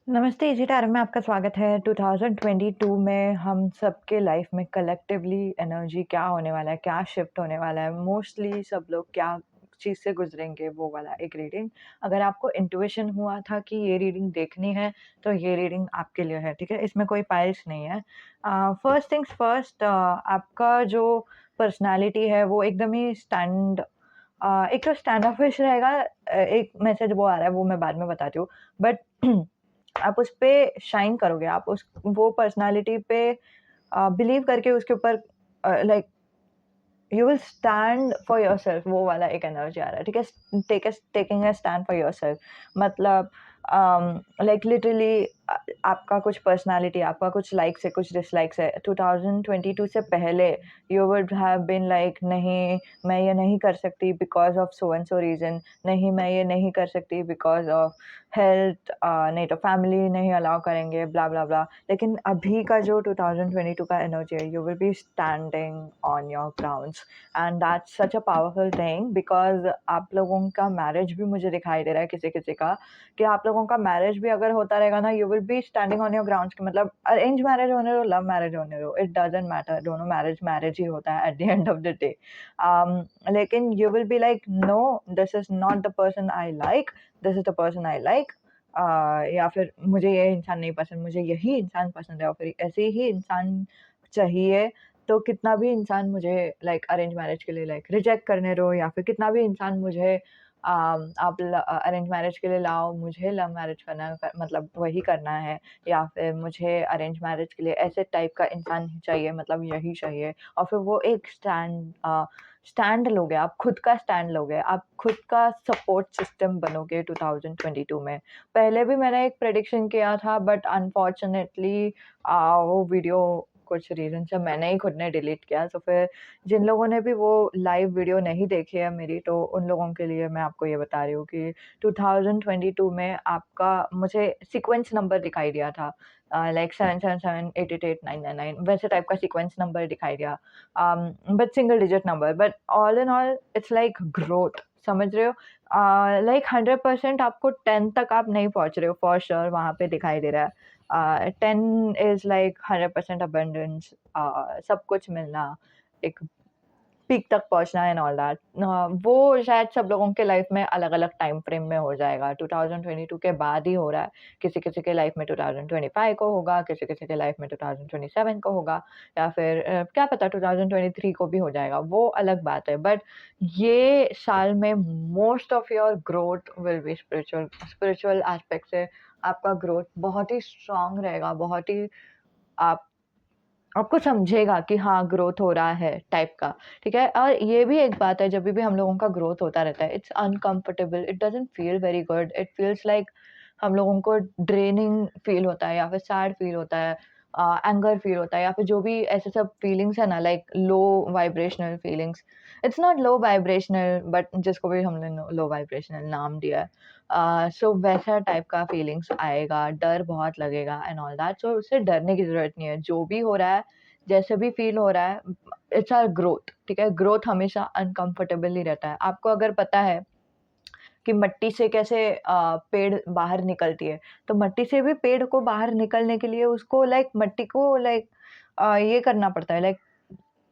नमस्ते, easy time में आपका स्वागत है। 2022 में हम सबके लाइफ में कलेक्टिवली एनर्जी क्या होने वाला है, क्या शिफ्ट होने वाला है, मोस्टली सब लोग क्या चीज़ से गुजरेंगे, वो वाला एक रीडिंग। अगर आपको इंट्यूशन हुआ था कि ये रीडिंग देखनी है, तो ये रीडिंग आपके लिए है, ठीक है? इसमें कोई पाइल्स नहीं है। फर्स्ट थिंग्स फर्स्ट, आपका जो पर्सनैलिटी है वो एकदम ही एक तो स्टैंड ऑफिश रहेगा। एक मैसेज वो आ रहा है, वो मैं बाद में बताती हूँ। बट आप उस पे शाइन करोगे, आप उस वो पर्सनैलिटी पे बिलीव करके उसके ऊपर like you will stand for yourself, वो वाला एक एनर्जी आ रहा है, ठीक है? Taking a stand for yourself मतलब लाइक लिटरली आपका कुछ पर्सनैलिटी, आपका कुछ लाइक्स है, कुछ डिसलाइक्स है। 2022 से पहले you would have been like, नहीं मैं ये नहीं कर सकती because of so and so reason, नहीं मैं ये नहीं कर सकती बिकॉज ऑफ हेल्थ, नहीं तो फैमिली नहीं अलाउ करेंगे, ब्ला ब्ला ब्ला। लेकिन अभी का जो 2022 का एनर्जी है, you will B standing on your grounds and that's such a powerful thing. Because आप लोगों का मैरिज भी मुझे दिखाई दे रहा है किसी किसी का, कि आप लोगों का मैरिज भी अगर होता रहेगा ना, you will B standing on your grounds. कि मतलब अरेंज मैरिज होने दो, लव मैरिज होने दो, इट डजेंट मैटर, दोनों मैरिज मैरिज ही होता है at the end of the day. लेकिन you will be like, no, this is not the person I like, this is the person I like. या फिर मुझे ये इंसान नहीं पसंद, मुझे यही इंसान पसंद है, और फिर ऐसे ही इंसान चाहिए। तो कितना भी इंसान मुझे लाइक अरेंज मैरिज के लिए लाइक रिजेक्ट करने दो, या फिर कितना भी इंसान मुझे आप अरेंज मैरिज के लिए लाओ, मुझे लव मैरिज करना मतलब वही करना है, या फिर मुझे अरेंज मैरिज के लिए ऐसे टाइप का इंसान ही चाहिए, मतलब यही चाहिए। और फिर वो एक स्टैंड लोगे, आप खुद का स्टैंड लोगे, आप खुद का सपोर्ट सिस्टम बनोगे 2022 में। पहले भी मैंने एक प्रेडिक्शन किया था, बट अनफॉर्चुनेटली वो वीडियो कुछ रीज़न से मैंने ही खुद ने डिलीट किया। तो फिर जिन लोगों ने भी वो लाइव वीडियो नहीं देखी है मेरी, तो उन लोगों के लिए मैं आपको ये बता रही हूँ कि 2022 में आपका मुझे सीक्वेंस नंबर दिखाई दिया था, लाइक 777 888 999 वैसे टाइप का सीक्वेंस नंबर दिखाई दिया, but single digit number. But all in all it's like growth, समझ रहे हो? लाइक 100% आपको 10 तक आप नहीं पहुंच रहे हो, फॉर श्योर वहाँ पे दिखाई दे रहा है। 10 इज लाइक 100% अबंडेंस, सब कुछ मिलना, एक पीक तक पहुँचना एंड ऑल दैट। वो शायद सब लोगों के लाइफ में अलग-अलग टाइम फ्रेम में हो जाएगा। 2022 के बाद ही हो रहा है। किसी-किसी के लाइफ में 2025 को होगा, किसी-किसी के लाइफ में 2027 को होगा, या फिर क्या पता 2023 को भी हो जाएगा, वो अलग बात है। बट ये साल में most of your growth will be spiritual. Spiritual aspect से आपका ग्रोथ बहुत ही स्ट्रॉन्ग रहेगा, बहुत ही आप आपको समझेगा कि हाँ, ग्रोथ हो रहा है टाइप का, ठीक है? और ये भी एक बात है, जभी भी हम लोगों का ग्रोथ होता रहता है, it's uncomfortable, it doesn't feel very good, it feels like हम लोगों को ड्रेनिंग फील होता है, या फिर सैड फील होता है, एंगर फील होता है, या फिर जो भी ऐसे सब फीलिंग्स है ना, like low vibrational feelings. It's not low vibrational, but जिसको भी हमने लो वाइब्रेशनल नाम दिया है। सो वैसा टाइप का फीलिंग्स आएगा, डर बहुत लगेगा एंड ऑल दैट। सो उससे डरने की ज़रूरत नहीं है, जो भी हो रहा है, जैसे भी फ़ील हो रहा है, इट्स अ ग्रोथ, ठीक है? ग्रोथ हमेशा अनकम्फर्टेबल ही रहता है। आपको अगर पता है कि मिट्टी से कैसे पेड़ बाहर निकलती है, तो मिट्टी से भी पेड़ को बाहर निकलने के लिए उसको लाइक मिट्टी को लाइक ये करना पड़ता है, लाइक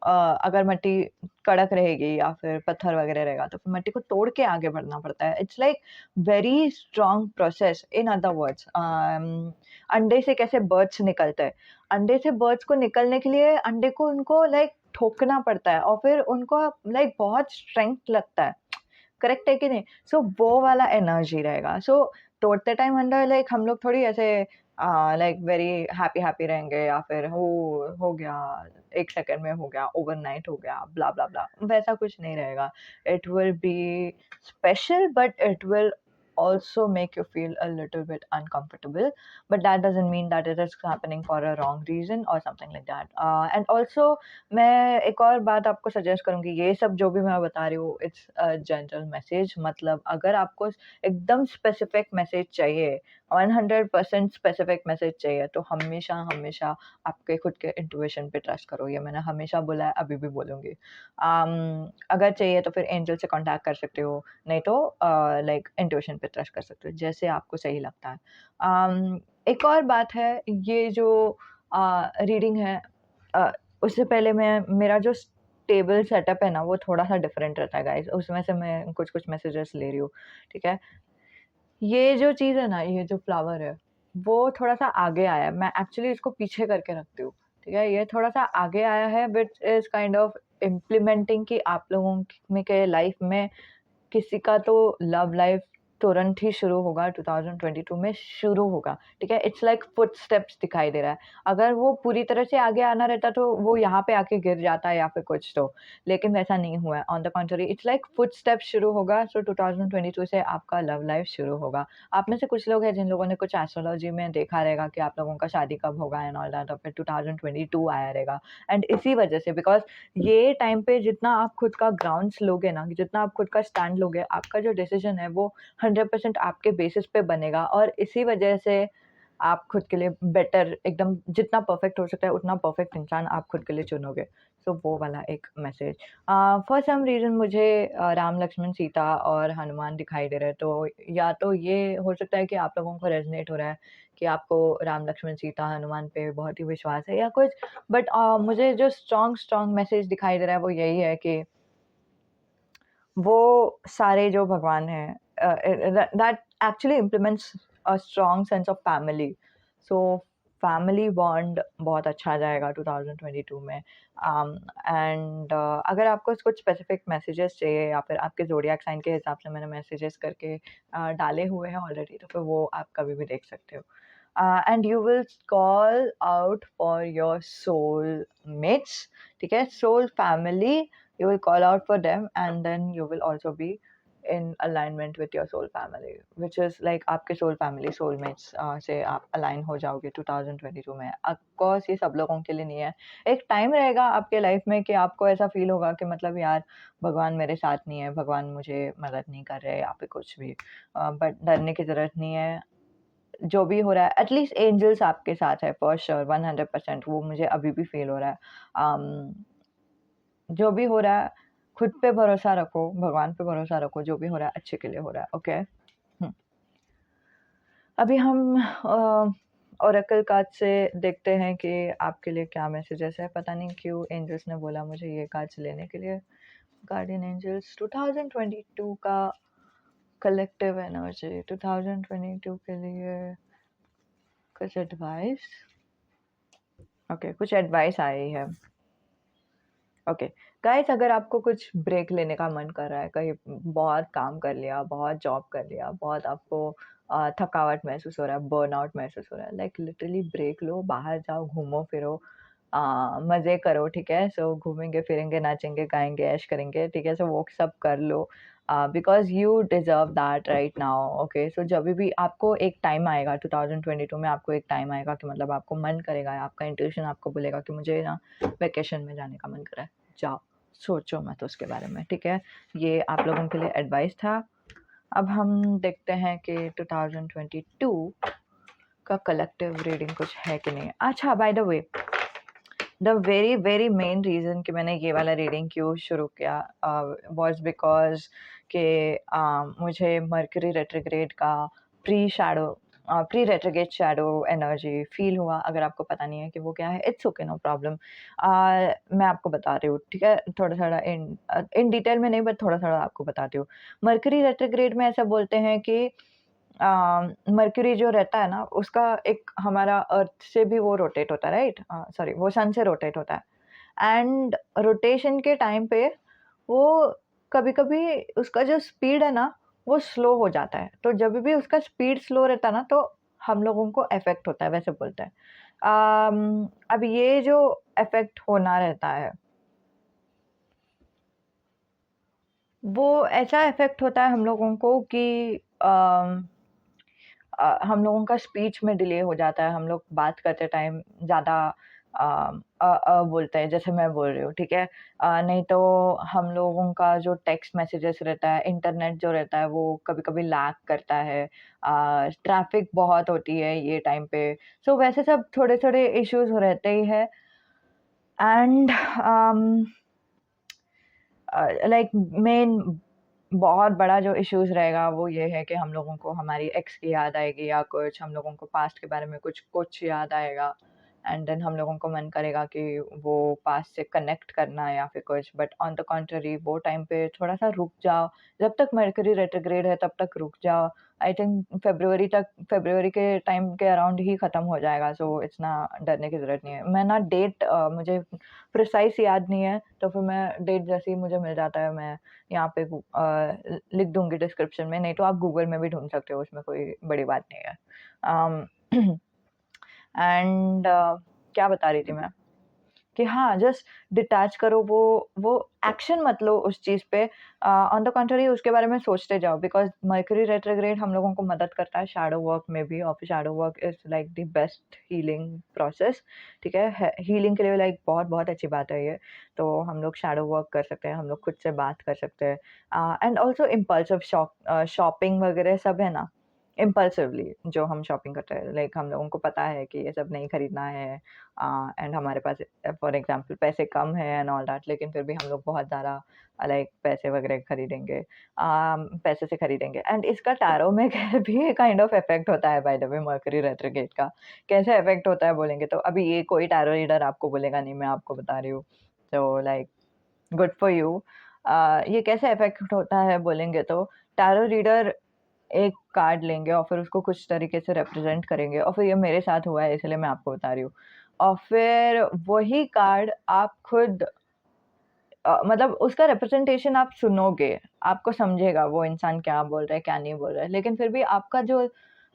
अ, अगर मिट्टी कड़क रहेगी या फिर पत्थर वगैरह रहेगा, तो फिर मिट्टी को तोड़ के आगे बढ़ना पड़ता है। It's like very strong process. In other words, अंडे से कैसे बर्ड्स निकलते हैं, अंडे से बर्ड्स को निकलने के लिए अंडे को उनको लाइक ठोकना पड़ता है, और फिर उनको लाइक बहुत स्ट्रेंथ लगता है, करेक्ट है कि नहीं? सो वो वाला एनर्जी रहेगा। सो तोड़ते टाइम अंडा लाइक हम लोग थोड़ी ऐसे लाइक वेरी हैप्पी रहेंगे, या फिर हो गया, 1 सेकंड में हो गया, ओवरनाइट हो गया, ब्ला ब्ला ब्ला, वैसा कुछ नहीं रहेगा। It will B special, but it will also make you feel a little bit uncomfortable, but that doesn't mean that it is happening for a wrong reason or something like that. And also मैं एक और बात आपको suggest करूँगी, ये सब जो भी मैं बता रही हूँ, इट्स अ जनरल मैसेज। मतलब अगर आपको एकदम स्पेसिफिक मैसेज चाहिए, 100% स्पेसिफिक मैसेज चाहिए, तो हमेशा हमेशा आपके खुद के इंट्यूशन पे ट्रस्ट करो। ये मैंने हमेशा बोला है, अभी भी बोलूँगी। अगर चाहिए तो फिर एंजल से कॉन्टैक्ट कर सकते हो, नहीं तो लाइक इंट्यूशन पे ट्रस्ट कर सकते हो, जैसे आपको सही लगता है। एक और बात है, ये जो रीडिंग है, अ, उससे पहले मेरा जो टेबल सेटअप है ना, वो थोड़ा-सा डिफरेंट रहता है गाइज़, उसमें से मैं कुछ-कुछ मैसेजेस ले रही हूँ, ठीक है? ये जो चीज़ है ना, ये जो फ्लावर है, वो थोड़ा-सा आगे आया है, मैं एक्चुअली इसको पीछे करके रखती हूँ, ठीक है? ये थोड़ा-सा आगे आया है which is kind of implementing कि आप लोगों में के लाइफ़ में किसी का तो लव लाइफ तुरंत ही शुरू होगा, 2022 में शुरू होगा, ठीक है? इट्स लाइक फुटस्टेप्स दिखाई दे रहा है। अगर वो पूरी तरह से आगे आना रहता तो वो यहाँ पे आके गिर जाता या फिर कुछ तो, लेकिन वैसा नहीं हुआ है। On the contrary it's like footsteps शुरू होगा, सो 2022 से आपका लव लाइफ शुरू होगा। आप में से कुछ लोग हैं जिन लोगों ने कुछ एस्ट्रोलॉजी में देखा रहेगा कि आप लोगों का शादी कब होगा एंड ऑल दैट, और फिर 2022 आया रहेगा, एंड इसी वजह से बिकॉज़ ये टाइम पे जितना आप खुद का ग्राउंड्स लोगे ना, जितना आप खुद का स्टैंड लोगे, आपका जो डिसीज़न है वो 100% आपके बेसिस पे बनेगा, और इसी वजह से आप खुद के लिए बेटर एकदम जितना परफेक्ट हो सकता है उतना परफेक्ट इंसान आप खुद के लिए चुनोगे। सो वो वाला एक मैसेज। फॉर सम रीज़न मुझे राम, लक्ष्मण, सीता और हनुमान दिखाई दे रहे हैं, तो या तो ये हो सकता है कि आप लोगों को रेज़ोनेट हो रहा है कि आपको राम, लक्ष्मण, सीता, हनुमान पे बहुत ही विश्वास है या कुछ, बट मुझे जो स्ट्रॉन्ग मैसेज दिखाई दे रहा है वो यही है कि वो सारे जो भगवान हैं, that actually implements a strong sense of family. So family bond बहुत अच्छा जाएगा 2022 में। एंड अगर आपको कुछ स्पेसिफिक मैसेजेस चाहिए या फिर आपके ज़ोडिएक साइन के हिसाब से मैंने मैसेजेस करके डाले हुए हैं ऑलरेडी, तो फिर वो आप कभी भी देख सकते हो। And you will call out for your soul mates, ठीक है? Soul family, you will call out for them, and then you will also be in alignment with your soul family, which is like आपके soul family soulmates से आप align हो जाओगे 2022 में। of course ये सब लोगों के लिए नहीं है, एक टाइम रहेगा आपके लाइफ में कि आपको ऐसा फील होगा कि मतलब यार भगवान मेरे साथ नहीं है, भगवान मुझे मदद नहीं कर रहे या फिर कुछ भी, बट डरने की ज़रूरत नहीं है। जो भी हो रहा है एटलीस्ट एंजल्स आपके साथ है फॉर श्योर 100%, वो मुझे अभी भी फील हो रहा है। जो भी हो रहा है खुद पे भरोसा रखो, भगवान पे भरोसा रखो, जो भी हो रहा है अच्छे के लिए हो रहा है, ओके? अभी हम ओरेकल कार्ड से देखते हैं कि आपके लिए क्या मैसेजेस है। पता नहीं क्यों एंजल्स ने बोला मुझे ये कार्ड्स लेने के लिए। गार्डियन एंजल्स 2022 का कलेक्टिव एनर्जी 2022 के लिए कुछ एडवाइस। ओके, कुछ एडवाइस आई है। ओके गाइस, अगर आपको कुछ ब्रेक लेने का मन कर रहा है, कहीं बहुत काम कर लिया, बहुत जॉब कर लिया, बहुत आपको थकावट महसूस हो रहा है, बर्नआउट महसूस हो रहा है, लाइक लिटरली ब्रेक लो, बाहर जाओ, घूमो फिरो, मज़े करो, ठीक है? सो घूमेंगे फिरेंगे, नाचेंगे गाएंगे, ऐश करेंगे, ठीक है? सो वो सब कर लो, because you deserve that right now, okay? So जब भी आपको एक टाइम आएगा 2022 में, आपको एक टाइम आएगा कि मतलब आपको मन करेगा, आपका इंट्यूशन आपको बोलेगा कि मुझे ना वेकेशन में जाने का मन कर रहा है, जाओ, सोचो मत उसके बारे में, ठीक है? ये आप लोगों के लिए एडवाइस था। अब हम देखते हैं कि 2022 का कलेक्टिव रीडिंग कुछ है कि नहीं। अच्छा, by the way, the very main reason कि मैंने ये वाला रीडिंग क्यों शुरू किया वाज बिकॉज़ कि मुझे मर्क्यूरी रेट्रोग्रेड का pre retrograde shadow energy feel हुआ। अगर आपको पता नहीं है कि वो क्या है, इट्स ओके, नो प्रॉब्लम। मैं आपको बता रही हूँ, ठीक है? थोड़ा-थोड़ा इन डिटेल में नहीं, बट थोड़ा-थोड़ा आपको बताती हूँ। मर्क्यूरी रेट्रोग्रेड में ऐसा बोलते हैं कि मर्क्यूरी जो रहता है ना, उसका एक हमारा अर्थ से भी वो रोटेट होता है, राइट? सॉरी, वो सन से रोटेट होता है, एंड रोटेशन के टाइम पे वो कभी-कभी उसका जो स्पीड है ना, वो स्लो हो जाता है। तो जब भी उसका स्पीड स्लो रहता है ना, तो हम लोगों को इफ़ेक्ट होता है, वैसे बोलते हैं। अब ये जो इफ़ेक्ट होना रहता है, वो ऐसा इफ़ेक्ट होता है हम लोगों को कि हम लोगों का स्पीच में डिले हो जाता है, हम लोग बात करते टाइम ज़्यादा बोलते हैं, जैसे मैं बोल रही हूँ, ठीक है? नहीं तो हम लोगों का जो टेक्स्ट मैसेजेस रहता है, इंटरनेट जो रहता है, वो कभी-कभी लैग करता है, ट्रैफ़िक बहुत होती है ये टाइम पे, सो वैसे सब थोड़े-थोड़े इश्यूज़ रहते ही हैं, एंड लाइक मेन बहुत बड़ा जो इश्यूज़ रहेगा वो ये है कि हम लोगों को हमारी एक्स की याद आएगी या कुछ हम लोगों को पास्ट के बारे में कुछ याद आएगा एंड देन हम लोगों को मन करेगा कि वो पास्ट से कनेक्ट करना या फिर कुछ। बट ऑन द कॉन्ट्ररी वो टाइम पे थोड़ा-सा रुक जाओ, जब तक मर्करी रेट्रोग्रेड है तब तक रुक जाओ। आई थिंक फ़रवरी के टाइम के अराउंड ही ख़त्म हो जाएगा, सो इतना डरने की ज़रूरत नहीं है। मैं ना डेट मुझे प्रिसाइज़ याद नहीं है, तो फिर मैं डेट जैसे ही मुझे मिल जाता है मैं यहाँ पे लिख दूँगी डिस्क्रिप्शन में, नहीं तो आप गूगल में भी ढूँढ सकते हो, उसमें कोई बड़ी बात नहीं है। एंड क्या बता रही थी मैं? कि हाँ, जस्ट डिटैच करो वो एक्शन मत लो उस चीज़ पे। ऑन द कॉन्ट्ररी उसके बारे में सोचते जाओ, बिकॉज़ मर्करी रेट्रोग्रेड हम लोगों को मदद करता है शैडो वर्क में भी, और shadow work is like the best healing process, ठीक है? हीलिंग के लिए लाइक बहुत-बहुत अच्छी बात है ये। तो हम लोग शैडो वर्क कर सकते हैं, हम लोग खुद से बात कर सकते हैं। एंड ऑल्सो इम्पल्सिव शॉपिंग वगैरह सब है ना, इम्पल्सिवली जो हम शॉपिंग करते हैं, लाइक हम लोगों को पता है कि ये सब नहीं खरीदना है, एंड हमारे पास फॉर एग्ज़ाम्पल पैसे कम हैं एंड ऑल दैट, लेकिन फिर भी हम लोग बहुत ज़्यादा लाइक पैसे वगैरह खरीदेंगे, पैसे से खरीदेंगे। एंड इसका टैरो में भी काइंड ऑफ इफ़ेक्ट होता है by the way mercury retrograde का। कैसे इफ़ेक्ट होता है बोलेंगे तो अभी ये कोई टैरो रीडर आपको बोलेगा नहीं, मैं आपको बता रही हूँ। तो लाइक गुड फॉर यू। ये कैसे इफ़ेक्ट होता है बोलेंगे तो टैरो रीडर एक कार्ड लेंगे और फिर उसको कुछ तरीके से रिप्रेजेंट करेंगे, और फिर ये मेरे साथ हुआ है इसलिए मैं आपको बता रही हूँ। और फिर वही कार्ड आप खुद मतलब उसका रिप्रेजेंटेशन आप सुनोगे, आपको समझेगा वो इंसान क्या बोल रहा है, क्या नहीं बोल रहा है। लेकिन फिर भी आपका जो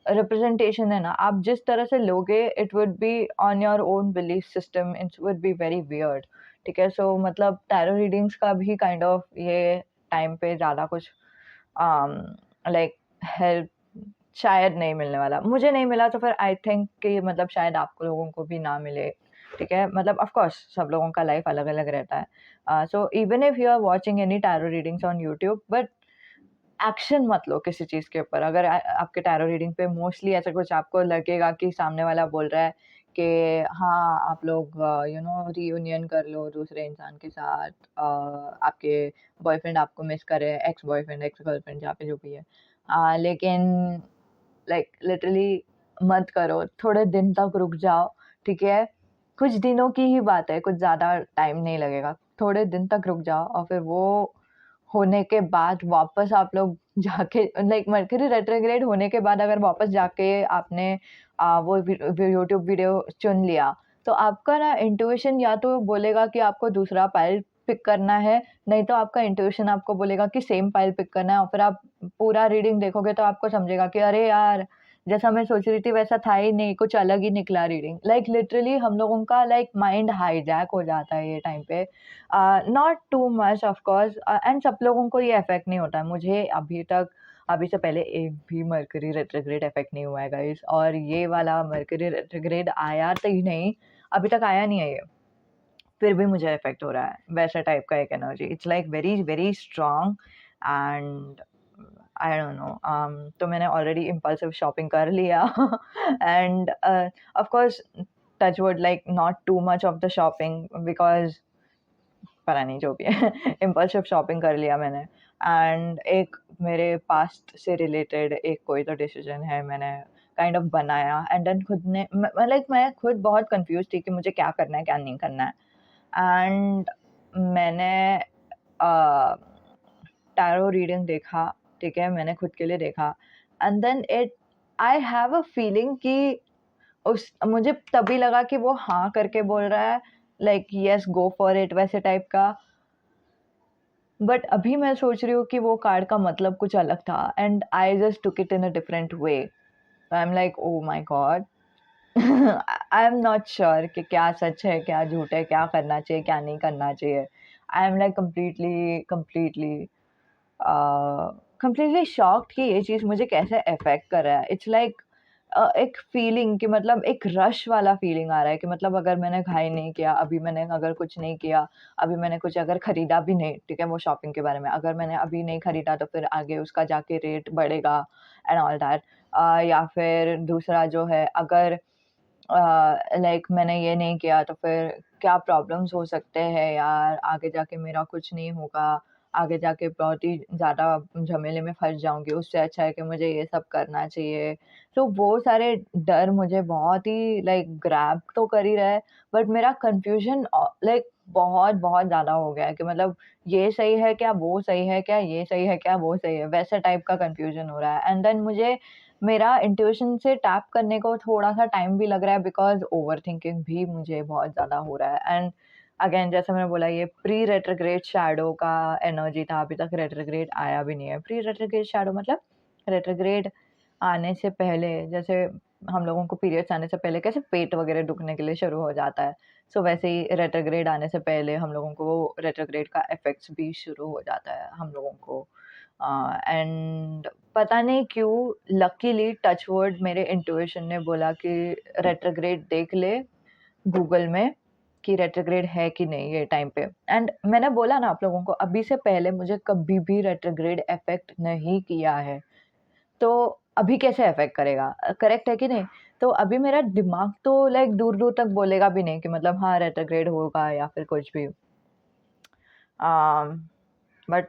रिप्रेजेंटेशन है ना, आप जिस तरह से लोगे it would be on your own belief system, it would be very weird, ठीक है? सो मतलब टैरो रीडिंग्स का भी काइंड ऑफ ये टाइम पे ज़्यादा कुछ लाइक हेल्प शायद नहीं मिलने वाला। मुझे नहीं मिला तो फिर आई थिंक कि मतलब शायद आप लोगों को भी ना मिले, ठीक है? मतलब ऑफ़ कोर्स सब लोगों का लाइफ़ अलग-अलग रहता है। So even if you are watching any tarot readings on YouTube, but action मत लो किसी चीज़ के ऊपर। अगर आपके टैरो रीडिंग पे मोस्टली ऐसा कुछ आपको लगेगा कि सामने वाला बोल रहा है कि हाँ, आप लोग रियूनियन कर लो दूसरे इंसान के साथ, आपके बॉयफ्रेंड आपको मिस कर रहे हैं, एक्स बॉयफ्रेंड, एक्स गर्लफ्रेंड जहाँ पे जो भी है। लेकिन लाइक लिटरली मत करो, थोड़े दिन तक रुक जाओ, ठीक है? कुछ दिनों की ही बात है, कुछ ज़्यादा टाइम नहीं लगेगा। थोड़े दिन तक रुक जाओ और फिर वो होने के बाद वापस आप लोग जाके लाइक मर्करी रेट्रोग्रेड होने के बाद अगर वापस जाके आपने वो यूट्यूब वीडियो चुन लिया, तो आपका ना इंट्यूशन या तो बोलेगा कि आपको दूसरा पाइल पिक करना है, नहीं तो आपका इंट्यूशन आपको बोलेगा कि सेम पाइल पिक करना है, और फिर आप पूरा रीडिंग देखोगे तो आपको समझेगा कि अरे यार! जैसा मैं सोच रही थी वैसा था ही नहीं, कुछ अलग ही निकला रीडिंग। लाइक लिटरली हम लोगों का लाइक माइंड हाइजैक हो जाता है ये टाइम पे। Not too much of course, and सब लोगों को ये इफ़ेक्ट नहीं होता है। मुझे अभी से पहले एक भी मर्करी रेट्रोग्रेड इफ़ेक्ट नहीं हुआ है गाइज़, और ये वाला मर्करी रेट्रोग्रेड आया तो ही नहीं, अभी तक आया नहीं है ये। फिर भी मुझे इफ़ेक्ट हो रहा है, वैसा टाइप का एक energy. It's like very, very strong and I don't know. तो मैंने ऑलरेडी इम्पल्सिव शॉपिंग कर लिया end of course touch wood like not too much of the shopping, because पता नहीं जो भी है इम्पल्सिव शॉपिंग कर लिया मैंने। एंड एक मेरे पास्ट से रिलेटेड एक कोई तो डिसीजन है मैंने काइंड ऑफ बनाया, एंड देन खुद ने लाइक मैं खुद बहुत कंफ्यूज थी कि मुझे क्या करना है क्या नहीं करना है। एंड मैंने टैरो रीडिंग देखा, ठीक है? मैंने खुद के लिए देखा and then it I have a feeling कि उस मुझे तभी लगा कि वो हाँ करके बोल रहा है, like yes go for it वैसे टाइप का। बट अभी मैं सोच रही हूँ कि वो कार्ड का मतलब कुछ अलग था and I just took it in a different way. I am like oh my God. I am not sure कि क्या सच है क्या झूठ है, क्या करना चाहिए क्या नहीं करना चाहिए। I am like completely shocked कि ये चीज़ मुझे कैसे अफेक्ट कर रहा है। इट्स लाइक एक फीलिंग कि मतलब एक रश वाला फीलिंग आ रहा है कि मतलब अगर मैंने घाई नहीं किया, अभी मैंने अगर कुछ नहीं किया, अभी मैंने कुछ अगर खरीदा भी नहीं, ठीक है? वो शॉपिंग के बारे में, अगर मैंने अभी नहीं खरीदा तो फिर आगे उसका जाके रेट बढ़ेगा एंड ऑल दैट। या फिर दूसरा जो है, अगर लाइक मैंने ये नहीं किया तो फिर क्या प्रॉब्लम्स हो सकते हैं यार, आगे जाके मेरा कुछ नहीं होगा। आगे जाके बहुत ही ज़्यादा झमेले में फँस जाऊँगी, उससे अच्छा है कि मुझे ये सब करना चाहिए। तो वो सारे डर मुझे बहुत ही लाइक ग्रैब तो कर ही रहा है, बट मेरा कन्फ्यूज़न लाइक बहुत ज़्यादा हो गया है कि मतलब ये सही है क्या? वो सही है क्या? ये सही है क्या? वो सही है? वैसे टाइप का कन्फ्यूज़न हो रहा है एंड देन मुझे मेरा इंट्यूशन से टैप करने को थोड़ा-सा टाइम भी लग रहा है बिकॉज़ ओवरथिंकिंग भी मुझे बहुत ज़्यादा हो रहा है एंड अगेन जैसे मैंने बोला ये प्री रेट्रोग्रेड शैडो का एनर्जी था, अभी तक रेट्रोग्रेड आया भी नहीं है। प्री रेट्रोग्रेड शैडो मतलब रेट्रोग्रेड आने से पहले जैसे हम लोगों को पीरियड्स आने से पहले कैसे पेट वगैरह दुखने के लिए शुरू हो जाता है, सो वैसे ही रेट्रोग्रेड आने से पहले हम लोगों को वो रेट्रोग्रेड का इफ़ेक्ट्स भी शुरू हो जाता है हम लोगों को। एंड पता नहीं क्यों लकीली टच वुड मेरे इंट्यूशन ने बोला कि रेट्रोग्रेड देख ले गूगल में कि रेट्रोग्रेड है कि नहीं ये टाइम पे एंड मैंने बोला ना आप लोगों को अभी से पहले मुझे कभी भी रेट्रोग्रेड इफ़ेक्ट नहीं किया है। तो अभी कैसे अफ़ेक्ट करेगा? करेक्ट है कि नहीं? तो अभी मेरा दिमाग तो लाइक दूर-दूर तक बोलेगा भी नहीं कि मतलब हाँ, रेट्रोग्रेड होगा या फिर कुछ भी। बट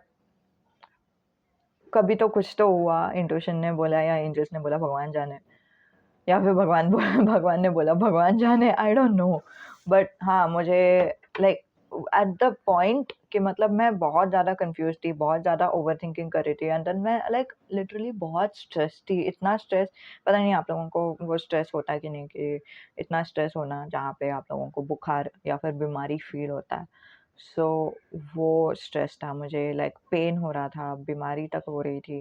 कभी तो कुछ तो हुआ, इंट्यूशन ने बोला या एंजल्स ने बोला भगवान जाने या फिर भगवान बोला भगवान ने बोला भगवान जाने आई डोंट नो। बट हाँ, मुझे लाइक एट द पॉइंट कि मतलब मैं बहुत ज़्यादा कन्फ्यूज़ थी, बहुत ज़्यादा ओवरथिंकिंग कर रही थी एंड देन मैं लाइक लिटरली बहुत स्ट्रेस थी, इतना स्ट्रेस पता नहीं आप लोगों को वो स्ट्रेस होता है कि नहीं कि इतना स्ट्रेस होना जहाँ पे आप लोगों को बुखार या फिर बीमारी फ़ील होता है। सो वो स्ट्रेस था मुझे लाइक पेन हो रहा था, बीमारी तक हो रही थी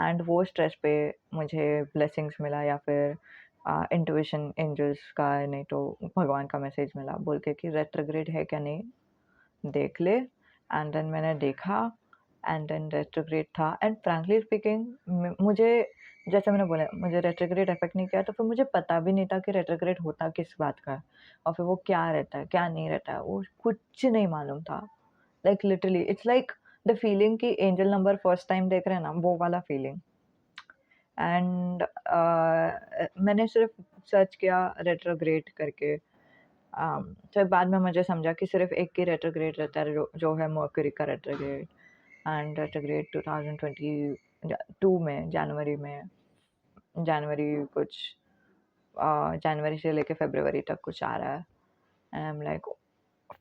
एंड वो स्ट्रेस पे मुझे ब्लेसिंग्स मिला या फिर इंट्यूशन एंजल्स का नहीं तो भगवान का मैसेज मिला बोल के कि रेट्रोग्रेड है क्या नहीं देख ले एंड देन मैंने देखा एंड देन रेट्रोग्रेड था एंड फ्रैंकली स्पीकिंग मुझे जैसे मैंने बोला मुझे रेट्रोग्रेड इफेक्ट नहीं किया तो फिर मुझे पता भी नहीं था कि रेट्रोग्रेड होता किस बात का है और फिर वो क्या रहता है क्या नहीं रहता है वो कुछ नहीं मालूम था like literally it's like the feeling कि एंजल नंबर फर्स्ट टाइम देख रहे हैं ना वो वाला फीलिंग एंड मैंने सिर्फ सर्च किया रेट्रोग्रेड करके फिर बाद में मुझे समझा कि सिर्फ एक ही रेट्रोग्रेड रहता है जो है मर्करी का रेट्रोग्रेड एंड रेट्रोग्रेड 2022 में जनवरी कुछ जनवरी से लेके फरवरी तक कुछ आ रहा है and I am like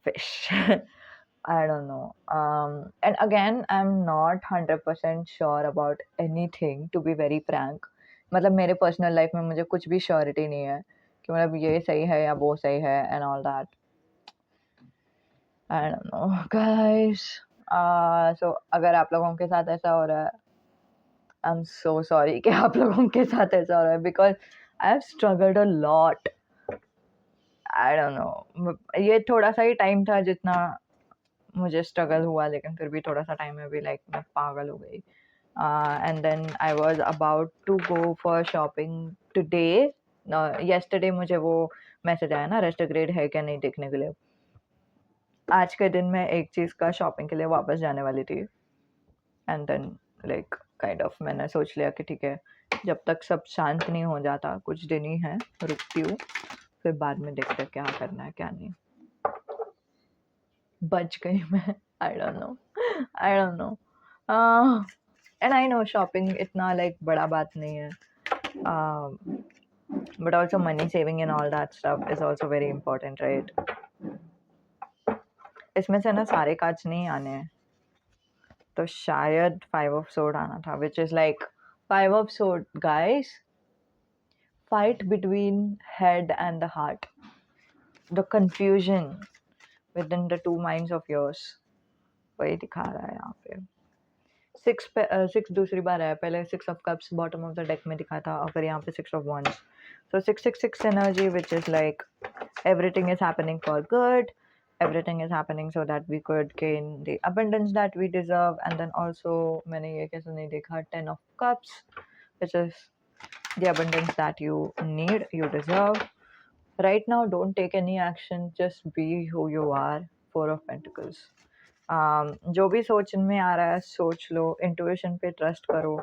fish. I don't know. And again, I'm not 100% sure about anything, to be very frank. मतलब मेरे पर्सनल लाइफ में मुझे कुछ भी श्योरिटी नहीं है कि मतलब ये सही है या वो सही है and all that I don't know guys so अगर आप लोगों के साथ ऐसा हो रहा है आई एम सो सॉरी कि आप लोगों के साथ ऐसा हो रहा है because I have struggled a lot I don't know ये थोड़ा सा ही टाइम था जितना मुझे स्ट्रगल हुआ लेकिन फिर भी थोड़ा सा टाइम में भी लाइक मैं पागल हो गई and then I was about to go for shopping today yesterday मुझे वो मैसेज आया ना रेस्टोग्रेड है क्या नहीं देखने के लिए आज के दिन मैं एक चीज़ का शॉपिंग के लिए वापस जाने वाली थी and then like kind of मैंने सोच लिया कि ठीक है जब तक सब शांत नहीं हो जाता कुछ दिन ही है रुकती हूँ फिर बाद में देखते क्या करना है क्या नहीं बच गई मैं I don't know and I know shopping इतना लाइक बड़ा बात नहीं है but also money saving and all that stuff is also very important right इसमें से ना सारे काज नहीं आने हैं तो शायद 5 of Swords आना था which is like 5 of Swords guys fight between head and the heart the confusion within the two minds of yours वही दिखा रहा है यहाँ पे सिक्स दूसरी बार है पहले 6 of Cups bottom of the deck में दिखा था और फिर यहाँ पे 6 of Wands so 666 energy which is like everything is happening for good everything is happening so that we could gain the abundance that we deserve and then also मैंने ये कैसे नहीं देखा 10 of Cups which is the abundance that you need you deserve right now don't take any action just be who you are 4 of Pentacles जो भी सोच में आ रहा है सोच लो इंट्यूशन पे ट्रस्ट करो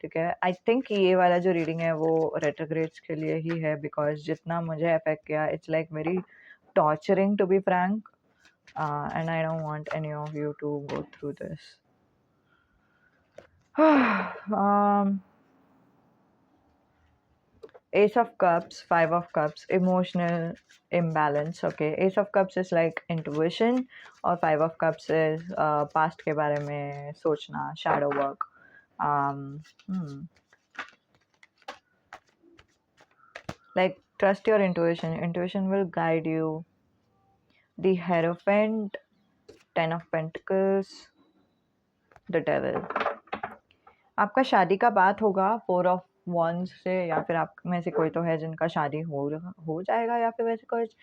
ठीक है आई थिंक ये वाला जो रीडिंग है वो रेट्रोग्रेड्स के लिए ही है बिकॉज जितना मुझे अफेक्ट किया it's like very torturing to be frank and I don't want any of you to go through this um, Ace of Cups, Five of Cups, emotional imbalance. Okay, Ace of Cups is like intuition, और Five of Cups is past के बारे में सोचना, shadow work. Um, hmm. Like trust your intuition. Intuition will guide you. The Hierophant, Ten of Pentacles, The Devil. आपका शादी का बात होगा 4 of Wands से, या फिर आप में से कोई तो है जिनका शादी हो जाएगा, या फिर वैसे कुछ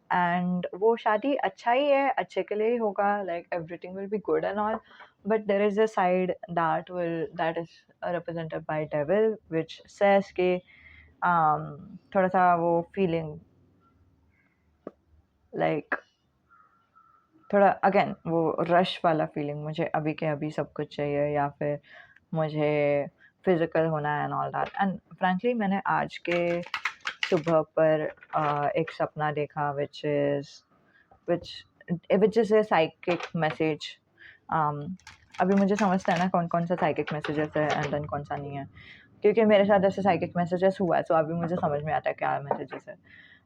एंड वो शादी अच्छा ही है, अच्छे के लिए ही होगा, like everything will be good and all, but there is a side that is represented by devil which says कि थोड़ा सा वो फीलिंग लाइक थोड़ा अगेन वो रश वाला फीलिंग, मुझे अभी के अभी सब कुछ चाहिए, या फिर मुझे फिजिकल होना है and all that. And frankly मैंने आज के सुबह पर एक सपना देखा which is a psychic message. अभी मुझे समझता है ना कौन कौन सा साइकिक मैसेजेस है एंड देन कौन सा नहीं है, क्योंकि मेरे साथ ऐसे साइकिक मैसेजेस हुआ है, सो अभी मुझे समझ में आता है क्या मैसेजेस है।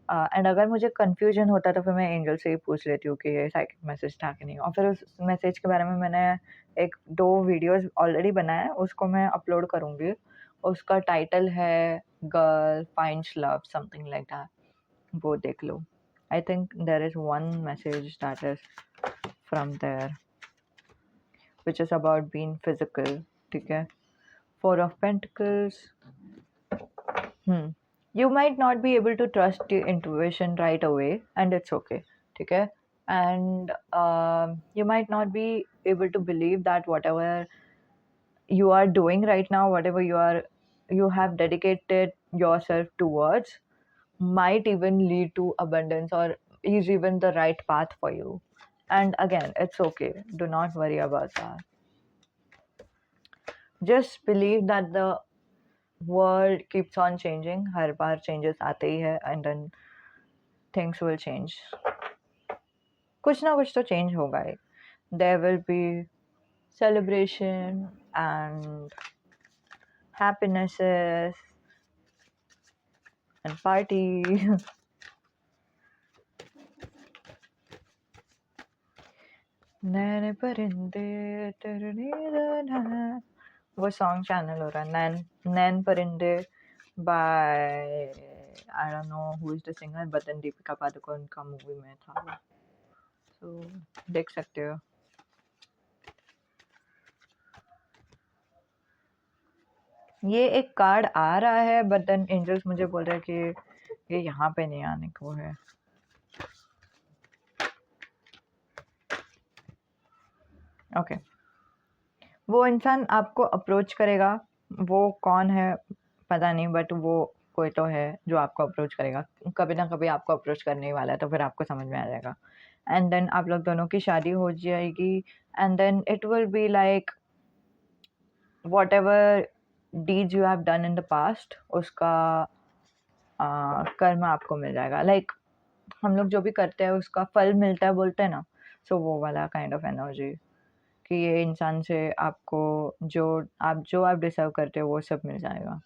एंड अगर मुझे कन्फ्यूजन होता है तो फिर मैं एंजल से ही पूछ लेती हूँ कि ये साइकिक मैसेज था कि नहीं, और फिर उस मैसेज के बारे में मैंने 1-2 वीडियोस ऑलरेडी बनाए हैं, उसको मैं अपलोड करूँगी। उसका टाइटल है girl finds love, something like that, वो देख लो। I think there is one message that is from there which is about being physical, ठीक है। 4 of pentacles, you might not be able to trust your intuition right away, and it's okay, okay? And you might not be able to believe that whatever you are doing right now, whatever you have dedicated yourself towards, might even lead to abundance or is even the right path for you. And again, it's okay. Do not worry about that. Just believe that the world keeps on changing. Her bar changes आते ही है, and then things will change. कुछ ना कुछ तो change होगा ही. There will be celebration and happinesses and party. नैन परिंदे तेरे नींद है, वो सॉन्ग चैनल हो रहा है, नैन परिंदे by I don't know who is the singer, but then Deepika Padukone का मूवी में था वो, so देख सकते हो। ये एक कार्ड आ रहा है, बट देन एंजल्स मुझे बोल रहे हैं कि ये यहाँ पे नहीं आने को है। ओके, वो इंसान आपको अप्रोच करेगा, वो कौन है पता नहीं, बट वो कोई तो है जो आपको अप्रोच करेगा, कभी ना कभी आपको अप्रोच करने ही वाला है, तो फिर आपको समझ में आ जाएगा। एंड देन आप लोग दोनों की शादी हो जाएगी, and then it will be like whatever deeds you have done in the past, उसका कर्म आपको मिल जाएगा। लाइक हम लोग जो भी करते हैं उसका फल मिलता है बोलते हैं ना, सो वो वाला काइंड ऑफ एनर्जी कि ये इंसान से आपको जो आप डिजर्व करते हो वो सब मिल जाएगा।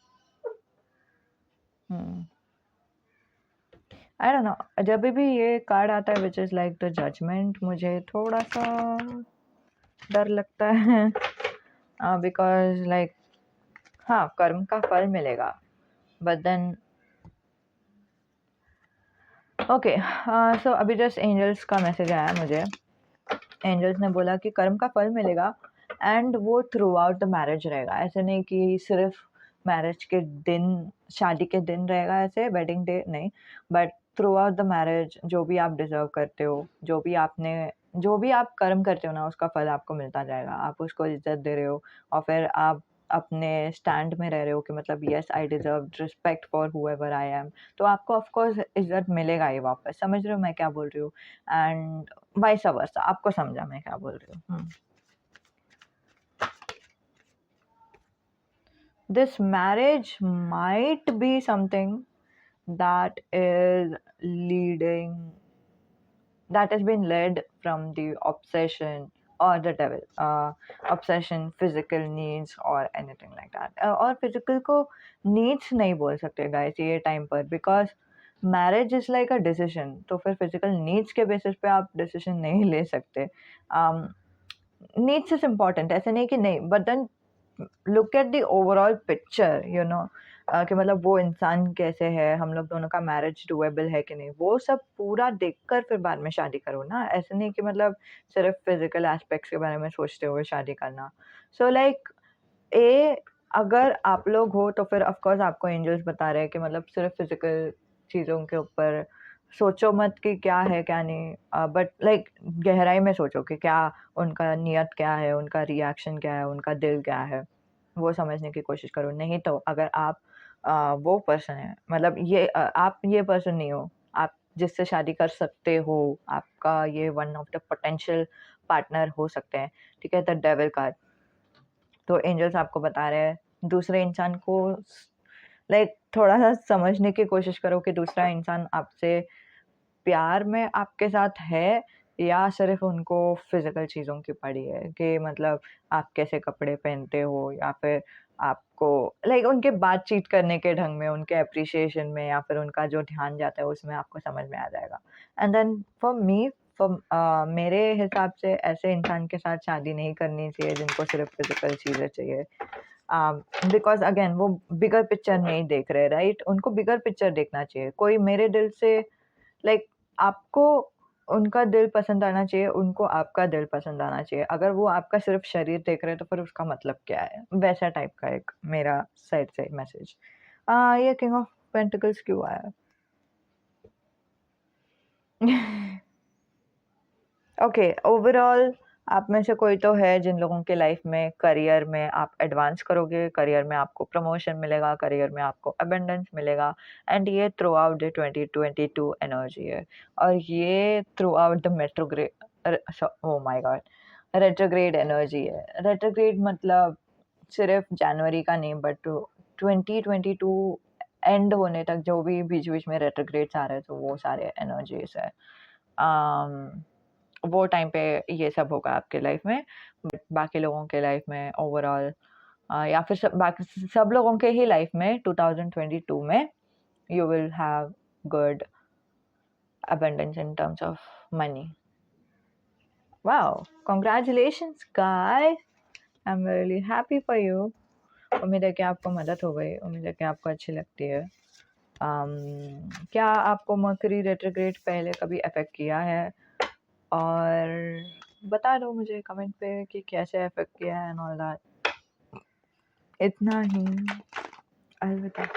आई डोंट नो, जब भी ये कार्ड आता है which is like the judgement, मुझे थोड़ा सा डर लगता है, बिकॉज लाइक हाँ कर्म का फल मिलेगा, बट देन ओके। सो अभी जस्ट एंजल्स का मैसेज आया मुझे। एंजल्स ने बोला कि कर्म का फल मिलेगा, एंड वो थ्रू आउट द मैरिज रहेगा। ऐसे नहीं कि सिर्फ मैरिज के दिन, शादी के दिन रहेगा ऐसे, वेडिंग डे नहीं, but through out the marriage जो भी आप डिजर्व करते हो, जो भी आप कर्म करते हो ना, उसका फल आपको मिलता जाएगा। आप उसको इज्जत दे रहे हो, और फिर आप अपने स्टैंड में रह रहे हो कि मतलब yes I deserve respect for whoever I am, तो आपको ऑफ कोर्स इज्जत मिलेगा ही वापस। समझ रहे हो मैं क्या बोल रही हूँ? एंड वाइस वर्सा, आपको समझा मैं क्या बोल रही हूँ। This marriage might be something that is leading, that has been led from the obsession or the devil, obsession, physical needs or anything like that. और physical को needs नहीं बोल सकते guys ये टाइम पर, because marriage is like a decision, तो फिर physical needs के बेसिस पे आप डिसीजन नहीं ले सकते. नीड्स इज इम्पॉर्टेंट, ऐसे नहीं कि नहीं, but then look at the overall picture, you know, कि मतलब वो इंसान कैसे है, हम लोग दोनों का मैरिज डुएबल है कि नहीं, वो सब पूरा देखकर फिर बाद में शादी करो ना. ऐसे नहीं कि मतलब सिर्फ फिजिकल एस्पेक्ट्स के बारे में सोचते हुए शादी करना. सो लाइक अगर आप लोग हो तो फिर ऑफ कोर्स आपको एंजल्स बता रहे हैं कि मतलब सिर्फ फिजिकल चीज़ों के ऊपर सोचो मत कि क्या है क्या नहीं, बट लाइक गहराई में सोचो कि क्या उनका नियत क्या है, उनका रिएक्शन क्या है, उनका दिल क्या है, वो समझने की कोशिश करो. नहीं तो अगर आप वो पर्सन है, मतलब आप ये पर्सन नहीं हो, आप जिससे शादी कर सकते हो, आपका ये one of the potential partner हो सकते हैं, ठीक है, द डेविल कार्ड. तो एंजल्स आपको बता रहे हैं दूसरे इंसान को लाइक थोड़ा-सा समझने की कोशिश करो कि दूसरा इंसान आपसे प्यार में आपके साथ है या सिर्फ़ उनको फ़िज़िकल चीज़ों की पड़ी है, कि मतलब आप कैसे कपड़े पहनते हो या फिर आपको लाइक उनके बातचीत करने के ढंग में, उनके एप्रिसिएशन में या फिर उनका जो ध्यान जाता है उसमें आपको समझ में आ जाएगा. एंड देन फॉर मी, मेरे हिसाब से ऐसे इंसान के साथ शादी नहीं करनी चाहिए जिनको सिर्फ़ फ़िज़िकल चीज़ें चाहिए. बिकॉज़ अगेन वो बिगर पिक्चर नहीं देख रहे, राइट? उनको बिगर पिक्चर देखना चाहिए. कोई मेरे दिल से लाइक आपको उनका दिल पसंद आना चाहिए, उनको आपका दिल पसंद आना चाहिए. अगर वो आपका सिर्फ़ शरीर देख रहे हैं तो फिर उसका मतलब क्या है? वैसा टाइप का एक मेरा साइड से मैसेज. ये किंग ऑफ पेंटिकल्स क्यों आया? ओके, ओवरऑल आप में से कोई तो है जिन लोगों के लाइफ में करियर में आप एडवांस करोगे, करियर में आपको प्रमोशन मिलेगा, करियर में आपको अबंडेंस मिलेगा, एंड ये थ्रू आउट द 2022 एनर्जी है. और ये through out the oh my God, retrograde energy है. रेट्रोग्रेड मतलब सिर्फ जनवरी का नहीं, बट 2022 एंड होने तक जो भी बीच-बीच में रेट्रोग्रेड्स आ रहे हैं, तो वो सारे एनर्जीज़ है. अम वो टाइम पे ये सब होगा आपके लाइफ में, बट बाकी लोगों के लाइफ में ओवरऑल या फिर बाकी सब लोगों के ही लाइफ में 2022 में you will have good abundance in terms of money. Wow, congratulations guys, I'm really happy for you. उम्मीद है कि आपको मदद हो गई, उम्मीद है कि आपको अच्छी लगती है. क्या आपको मर्करी रेट्रोग्रेड पहले कभी अफेक्ट किया है? और बता दो मुझे कमेंट पे कि कैसे अफेक्ट किया है एंड ऑल दैट. इतना ही, अलविदा.